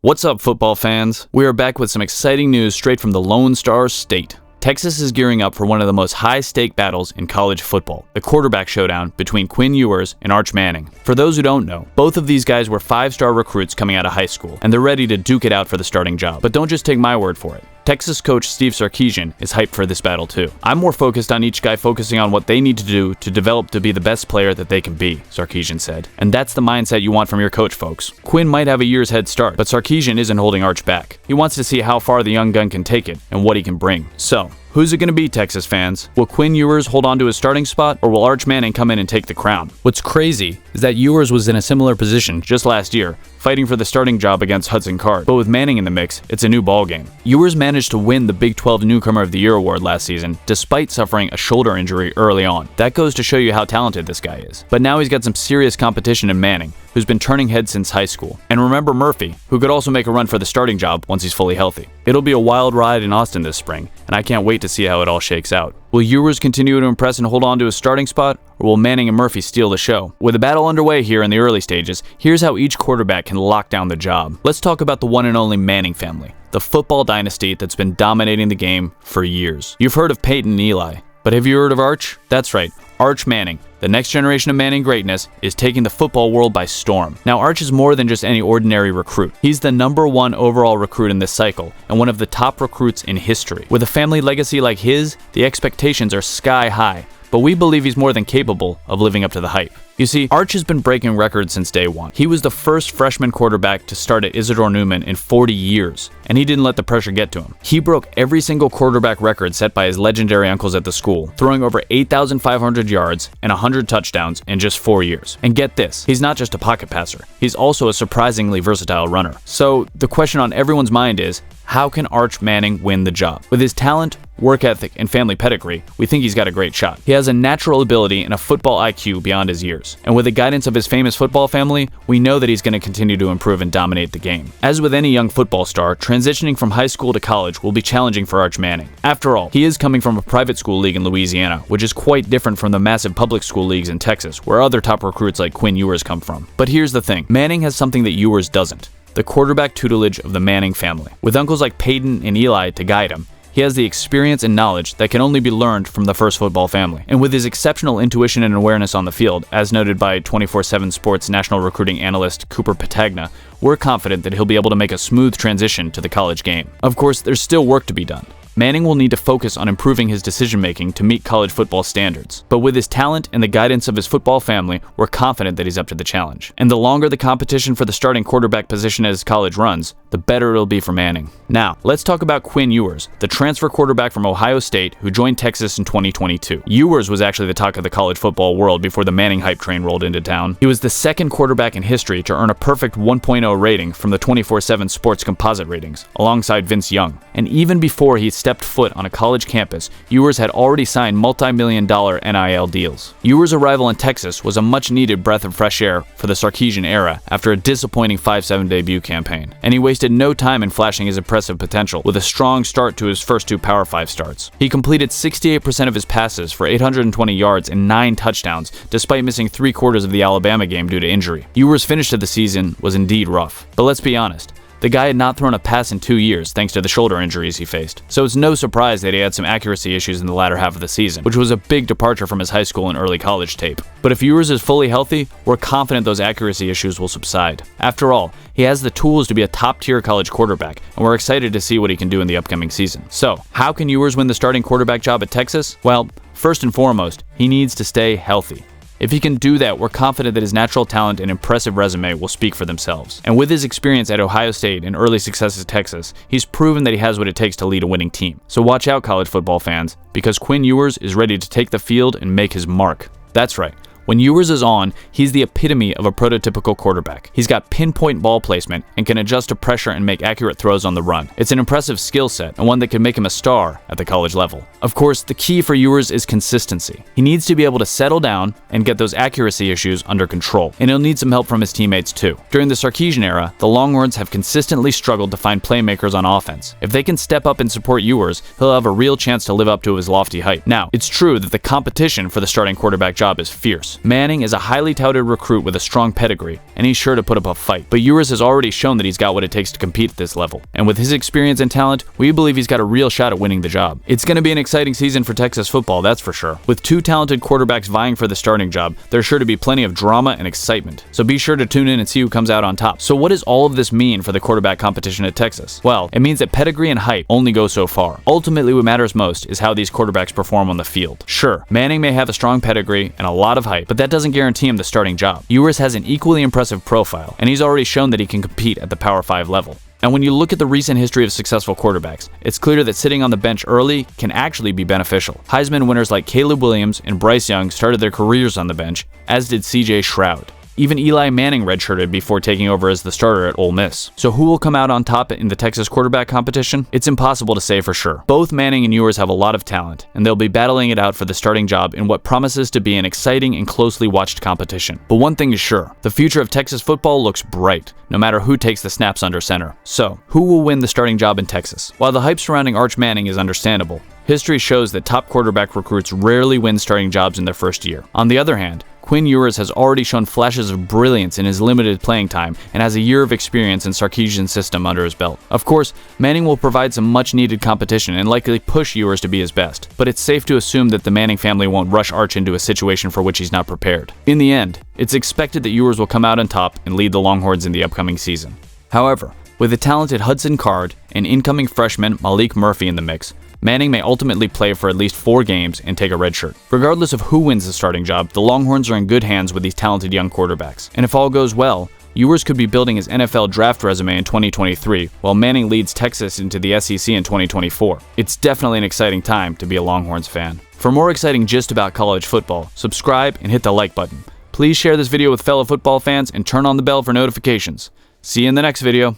What's up, football fans? We are back with some exciting news straight from the Lone Star State. Texas is gearing up for one of the most high-stake battles in college football, the quarterback showdown between Quinn Ewers and Arch Manning. For those who don't know, both of these guys were 5-star recruits coming out of high school, and they're ready to duke it out for the starting job. But don't just take my word for it. Texas coach Steve Sarkisian is hyped for this battle too. I'm more focused on each guy focusing on what they need to do to develop to be the best player that they can be, Sarkisian said. And that's the mindset you want from your coach, folks. Quinn might have a year's head start, but Sarkisian isn't holding Arch back. He wants to see how far the young gun can take it and what he can bring. So, who's it going to be, Texas fans? Will Quinn Ewers hold on to his starting spot, or will Arch Manning come in and take the crown? What's crazy is that Ewers was in a similar position just last year, fighting for the starting job against Hudson Card. But with Manning in the mix, it's a new ballgame. Ewers managed to win the Big 12 Newcomer of the Year award last season, despite suffering a shoulder injury early on. That goes to show you how talented this guy is. But now he's got some serious competition in Manning, who's been turning heads since high school. And remember Murphy, who could also make a run for the starting job once he's fully healthy. It'll be a wild ride in Austin this spring, and I can't wait to see how it all shakes out. Will Ewers continue to impress and hold on to his starting spot, or will Manning and Murphy steal the show? With a battle underway here in the early stages, here's how each quarterback can lock down the job. Let's talk about the one and only Manning family, the football dynasty that's been dominating the game for years. You've heard of Peyton and Eli, but have you heard of Arch? That's right, Arch Manning. The next generation of Manning greatness is taking the football world by storm. Now, Arch is more than just any ordinary recruit. He's the #1 overall recruit in this cycle, and one of the top recruits in history. With a family legacy like his, the expectations are sky high, but we believe he's more than capable of living up to the hype. You see, Arch has been breaking records since day one. He was the first freshman quarterback to start at Isidore Newman in 40 years, and he didn't let the pressure get to him. He broke every single quarterback record set by his legendary uncles at the school, throwing over 8,500 yards and 100 touchdowns in just 4 years. And get this, he's not just a pocket passer, he's also a surprisingly versatile runner. So the question on everyone's mind is, how can Arch Manning win the job? With his talent, work ethic, and family pedigree, we think he's got a great shot. He has a natural ability and a football IQ beyond his years. And with the guidance of his famous football family, we know that he's going to continue to improve and dominate the game. As with any young football star, transitioning from high school to college will be challenging for Arch Manning. After all, he is coming from a private school league in Louisiana, which is quite different from the massive public school leagues in Texas, where other top recruits like Quinn Ewers come from. But here's the thing, Manning has something that Ewers doesn't: the quarterback tutelage of the Manning family. With uncles like Peyton and Eli to guide him, he has the experience and knowledge that can only be learned from the first football family. And with his exceptional intuition and awareness on the field, as noted by 24/7 Sports national recruiting analyst Cooper Patagna, we're confident that he'll be able to make a smooth transition to the college game. Of course, there's still work to be done. Manning will need to focus on improving his decision-making to meet college football standards. But with his talent and the guidance of his football family, we're confident that he's up to the challenge. And the longer the competition for the starting quarterback position as college runs, the better it'll be for Manning. Now, let's talk about Quinn Ewers, the transfer quarterback from Ohio State who joined Texas in 2022. Ewers was actually the talk of the college football world before the Manning hype train rolled into town. He was the second quarterback in history to earn a perfect 1.0 rating from the 24/7 Sports composite ratings, alongside Vince Young. And even before he stepped foot on a college campus, Ewers had already signed multi-million-dollar NIL deals. Ewers' arrival in Texas was a much-needed breath of fresh air for the Sarkisian era after a disappointing 5-7 debut campaign. And he wasted no time in flashing his impressive potential with a strong start to his first 2 Power 5 starts. He completed 68% of his passes for 820 yards and 9 touchdowns, despite missing 3/4 of the Alabama game due to injury. Ewers' finish to the season was indeed rough. But let's be honest, the guy had not thrown a pass in 2 years thanks to the shoulder injuries he faced. So it's no surprise that he had some accuracy issues in the latter half of the season, which was a big departure from his high school and early college tape. But if Ewers is fully healthy, we're confident those accuracy issues will subside. After all, he has the tools to be a top-tier college quarterback, and we're excited to see what he can do in the upcoming season. So, how can Ewers win the starting quarterback job at Texas? Well, first and foremost, he needs to stay healthy. If he can do that, we're confident that his natural talent and impressive resume will speak for themselves. And with his experience at Ohio State and early success at Texas, he's proven that he has what it takes to lead a winning team. So watch out, college football fans, because Quinn Ewers is ready to take the field and make his mark. That's right. When Ewers is on, he's the epitome of a prototypical quarterback. He's got pinpoint ball placement and can adjust to pressure and make accurate throws on the run. It's an impressive skill set and one that can make him a star at the college level. Of course, the key for Ewers is consistency. He needs to be able to settle down and get those accuracy issues under control. And he'll need some help from his teammates too. During the Sarkisian era, the Longhorns have consistently struggled to find playmakers on offense. If they can step up and support Ewers, he'll have a real chance to live up to his lofty height. Now, it's true that the competition for the starting quarterback job is fierce. Ewers. Manning is a highly touted recruit with a strong pedigree, and he's sure to put up a fight. But Ewers has already shown that he's got what it takes to compete at this level. And with his experience and talent, we believe he's got a real shot at winning the job. It's going to be an exciting season for Texas football, that's for sure. With two talented quarterbacks vying for the starting job, there's sure to be plenty of drama and excitement. So be sure to tune in and see who comes out on top. So what does all of this mean for the quarterback competition at Texas? Well, it means that pedigree and hype only go so far. Ultimately, what matters most is how these quarterbacks perform on the field. Sure, Manning may have a strong pedigree and a lot of hype, but that doesn't guarantee him the starting job. Ewers has an equally impressive profile, and he's already shown that he can compete at the Power 5 level. And when you look at the recent history of successful quarterbacks, it's clear that sitting on the bench early can actually be beneficial. Heisman winners like Caleb Williams and Bryce Young started their careers on the bench, as did C.J. Stroud. Even Eli Manning redshirted before taking over as the starter at Ole Miss. So who will come out on top in the Texas quarterback competition? It's impossible to say for sure. Both Manning and Ewers have a lot of talent, and they'll be battling it out for the starting job in what promises to be an exciting and closely watched competition. But one thing is sure, the future of Texas football looks bright, no matter who takes the snaps under center. So, who will win the starting job in Texas? While the hype surrounding Arch Manning is understandable, history shows that top quarterback recruits rarely win starting jobs in their first year. On the other hand, Quinn Ewers has already shown flashes of brilliance in his limited playing time and has a year of experience in Sarkisian's system under his belt. Of course, Manning will provide some much-needed competition and likely push Ewers to be his best, but it's safe to assume that the Manning family won't rush Arch into a situation for which he's not prepared. In the end, it's expected that Ewers will come out on top and lead the Longhorns in the upcoming season. However, with the talented Hudson Card and incoming freshman Malik Murphy in the mix, Manning may ultimately play for at least 4 games and take a red shirt. Regardless of who wins the starting job, the Longhorns are in good hands with these talented young quarterbacks. And if all goes well, Ewers could be building his NFL draft resume in 2023, while Manning leads Texas into the SEC in 2024. It's definitely an exciting time to be a Longhorns fan. For more exciting gist about college football, subscribe and hit the like button. Please share this video with fellow football fans and turn on the bell for notifications. See you in the next video.